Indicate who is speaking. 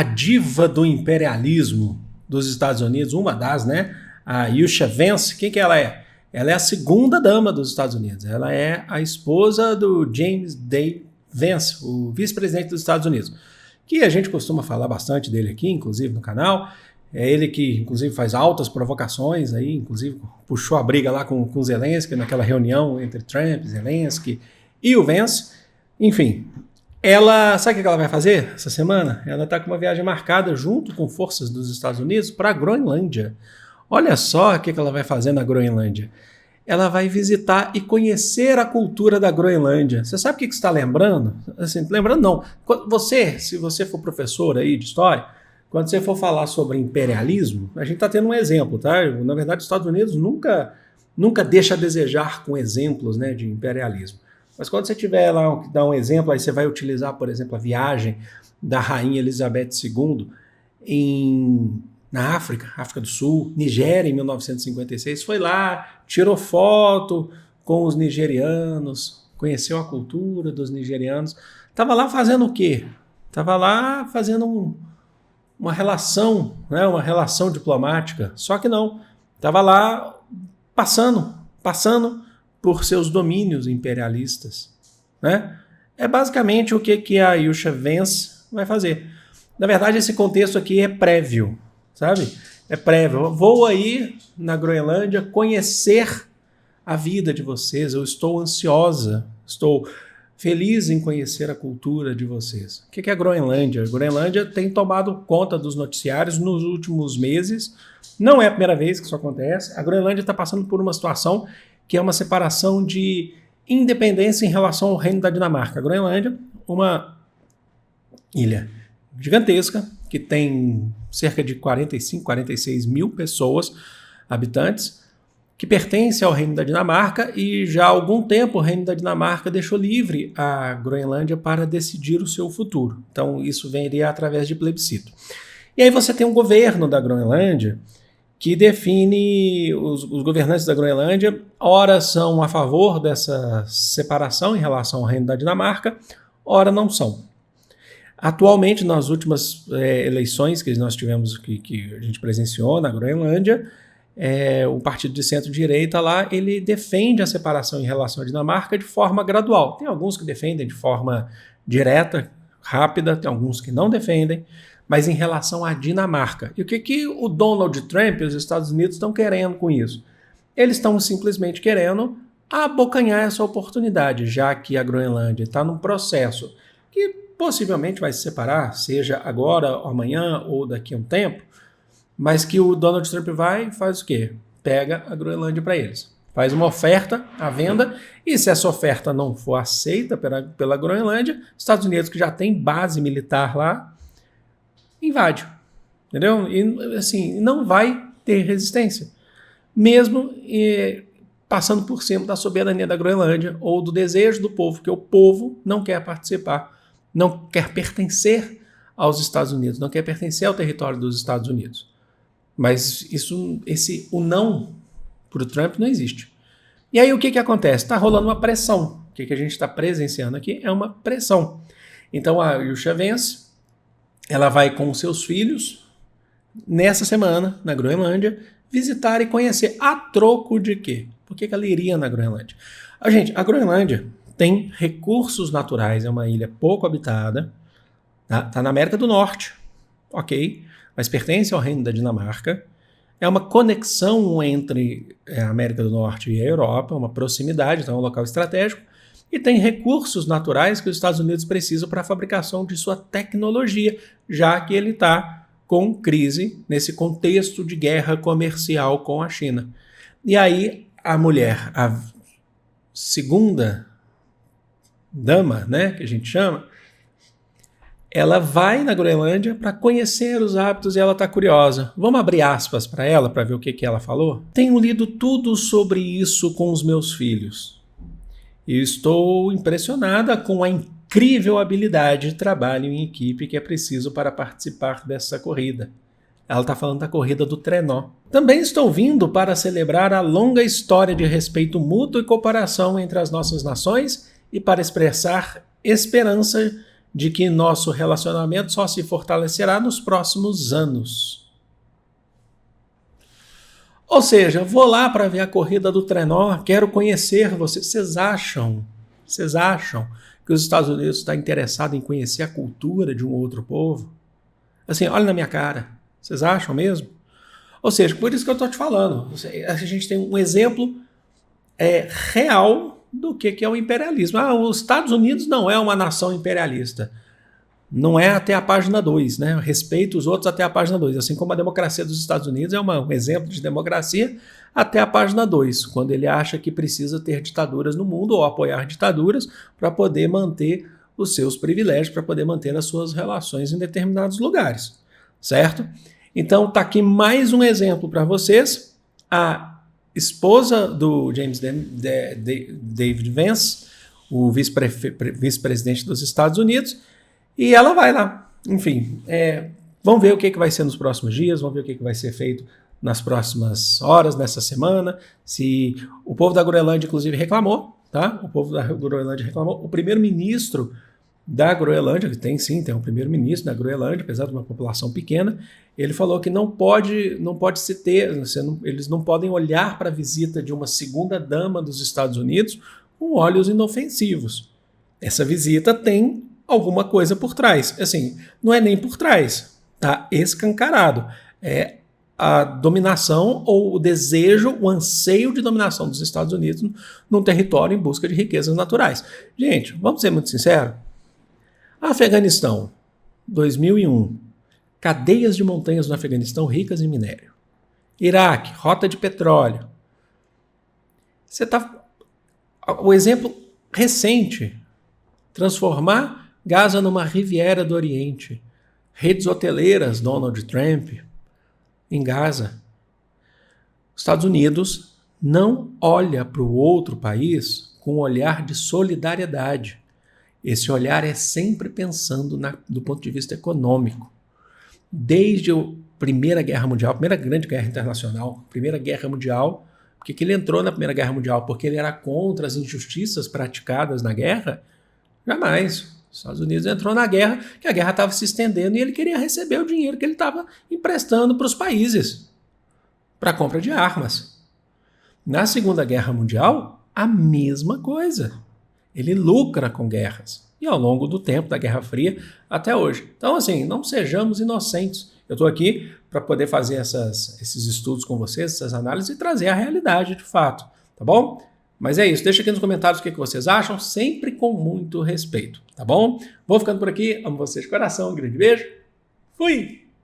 Speaker 1: a diva do imperialismo dos Estados Unidos, uma das, né? A Yusha Vance, quem que ela é? Ela é a segunda dama dos Estados Unidos. Ela é a esposa do James D. Vance, o vice-presidente dos Estados Unidos, que a gente costuma falar bastante dele aqui, inclusive no canal. É ele que, inclusive, faz altas provocações, aí, inclusive puxou a briga lá com o Zelensky, naquela reunião entre Trump, Zelensky e o Vance. Enfim, ela, sabe o que ela vai fazer essa semana? Ela está com uma viagem marcada junto com forças dos Estados Unidos para a Groenlândia. Olha só o que ela vai fazer na Groenlândia. Ela vai visitar e conhecer a cultura da Groenlândia. Você sabe o que você está lembrando? Assim, lembrando não. Se você for professor aí de história, quando você for falar sobre imperialismo, a gente está tendo um exemplo, tá? Na verdade, os Estados Unidos nunca deixa a desejar com exemplos, né, de imperialismo. Mas quando você tiver lá, dar um exemplo, aí você vai utilizar, por exemplo, a viagem da Rainha Elizabeth II na África do Sul, Nigéria, em 1956, foi lá, tirou foto com os nigerianos, conheceu a cultura dos nigerianos. Estava lá fazendo o quê? Estava lá fazendo uma relação, né, uma relação diplomática, só que não. Estava lá passando por seus domínios imperialistas, né? É basicamente o que a Yusha Vance vai fazer. Na verdade, esse contexto aqui é prévio, sabe? É prévio. Eu vou aí na Groenlândia conhecer a vida de vocês. Eu estou ansiosa, estou feliz em conhecer a cultura de vocês. O que é a Groenlândia? A Groenlândia tem tomado conta dos noticiários nos últimos meses. Não é a primeira vez que isso acontece. A Groenlândia está passando por uma situação que é uma separação de independência em relação ao Reino da Dinamarca. A Groenlândia, uma ilha gigantesca, que tem cerca de 45, 46 mil pessoas, habitantes, que pertence ao Reino da Dinamarca, e já há algum tempo o Reino da Dinamarca deixou livre a Groenlândia para decidir o seu futuro. Então isso viria através de plebiscito. E aí você tem um governo da Groenlândia que define, os governantes da Groenlândia, ora são a favor dessa separação em relação ao Reino da Dinamarca, ora não são. Atualmente, nas últimas eleições que nós tivemos, que a gente presenciou na Groenlândia, o partido de centro-direita lá, ele defende a separação em relação à Dinamarca de forma gradual. Tem alguns que defendem de forma direta, rápida, tem alguns que não defendem, mas em relação à Dinamarca. E o que o Donald Trump e os Estados Unidos estão querendo com isso? Eles estão simplesmente querendo abocanhar essa oportunidade, já que a Groenlândia está num processo que possivelmente vai se separar, seja agora, amanhã ou daqui a um tempo, mas que o Donald Trump vai e faz o quê? Pega a Groenlândia para eles. Faz uma oferta à venda, e se essa oferta não for aceita pela Groenlândia, Estados Unidos, que já tem base militar lá, invade. Entendeu? E assim, não vai ter resistência. Mesmo passando por cima da soberania da Groenlândia ou do desejo do povo, que o povo não quer participar, não quer pertencer aos Estados Unidos, não quer pertencer ao território dos Estados Unidos. Mas o não para o Trump não existe. E aí o que acontece? Está rolando uma pressão. O que a gente está presenciando aqui é uma pressão. Então a Yusha Vance, ela vai com seus filhos, nessa semana, na Groenlândia, visitar e conhecer. A troco de quê? Por que ela iria na Groenlândia? A Groenlândia tem recursos naturais, é uma ilha pouco habitada, tá na América do Norte, ok, mas pertence ao Reino da Dinamarca. É uma conexão entre a América do Norte e a Europa, uma proximidade, então é um local estratégico, e tem recursos naturais que os Estados Unidos precisam para a fabricação de sua tecnologia, já que ele está com crise nesse contexto de guerra comercial com a China. E aí a mulher, a segunda dama, né, que a gente chama, ela vai na Groenlândia para conhecer os hábitos e ela está curiosa. Vamos abrir aspas para ela para ver o que ela falou? Tenho lido tudo sobre isso com os meus filhos. E estou impressionada com a incrível habilidade de trabalho em equipe que é preciso para participar dessa corrida. Ela está falando da corrida do trenó. Também estou vindo para celebrar a longa história de respeito mútuo e cooperação entre as nossas nações e para expressar esperança de que nosso relacionamento só se fortalecerá nos próximos anos. Ou seja, vou lá para ver a corrida do trenó, quero conhecer vocês. Vocês acham que os Estados Unidos está interessado em conhecer a cultura de um outro povo? Assim, olha na minha cara. Vocês acham mesmo? Ou seja, por isso que eu estou te falando. A gente tem um exemplo real do que é o imperialismo. Os Estados Unidos não é uma nação imperialista. Não é até a página 2, né? Respeita os outros até a página 2. Assim como a democracia dos Estados Unidos é um exemplo de democracia até a página 2, quando ele acha que precisa ter ditaduras no mundo ou apoiar ditaduras para poder manter os seus privilégios, para poder manter as suas relações em determinados lugares, certo? Então, tá aqui mais um exemplo para vocês. A esposa do James David Vance, o vice-presidente dos Estados Unidos, e ela vai lá. Enfim, vamos ver o que vai ser nos próximos dias, vamos ver o que vai ser feito nas próximas horas, nessa semana. Se o povo da Groenlândia, inclusive, reclamou, tá? O povo da Groenlândia reclamou. O primeiro-ministro da Groenlândia, tem um primeiro-ministro da Groenlândia, apesar de uma população pequena, ele falou que não pode se ter, eles não podem olhar para a visita de uma segunda-dama dos Estados Unidos com olhos inofensivos. Essa visita tem alguma coisa por trás. Assim, não é nem por trás, tá escancarado. É a dominação ou o desejo, o anseio de dominação dos Estados Unidos num território em busca de riquezas naturais. Gente, vamos ser muito sinceros. Afeganistão, 2001. Cadeias de montanhas no Afeganistão ricas em minério. Iraque, rota de petróleo. O exemplo recente, transformar Gaza numa Riviera do Oriente. Redes hoteleiras, Donald Trump, em Gaza. Os Estados Unidos não olha para o outro país com um olhar de solidariedade. Esse olhar é sempre pensando do ponto de vista econômico. Desde a Primeira Guerra Mundial, a Primeira Grande Guerra Internacional, Primeira Guerra Mundial, porque ele entrou na Primeira Guerra Mundial porque ele era contra as injustiças praticadas na guerra? Jamais. Os Estados Unidos entrou na guerra, que a guerra estava se estendendo e ele queria receber o dinheiro que ele estava emprestando para os países para compra de armas. Na Segunda Guerra Mundial, a mesma coisa. Ele lucra com guerras. E ao longo do tempo, da Guerra Fria até hoje. Então, assim, não sejamos inocentes. Eu estou aqui para poder fazer esses estudos com vocês, essas análises e trazer a realidade de fato, tá bom? Mas é isso, deixa aqui nos comentários o que vocês acham, sempre com muito respeito, tá bom? Vou ficando por aqui, amo vocês de coração, um grande beijo, fui!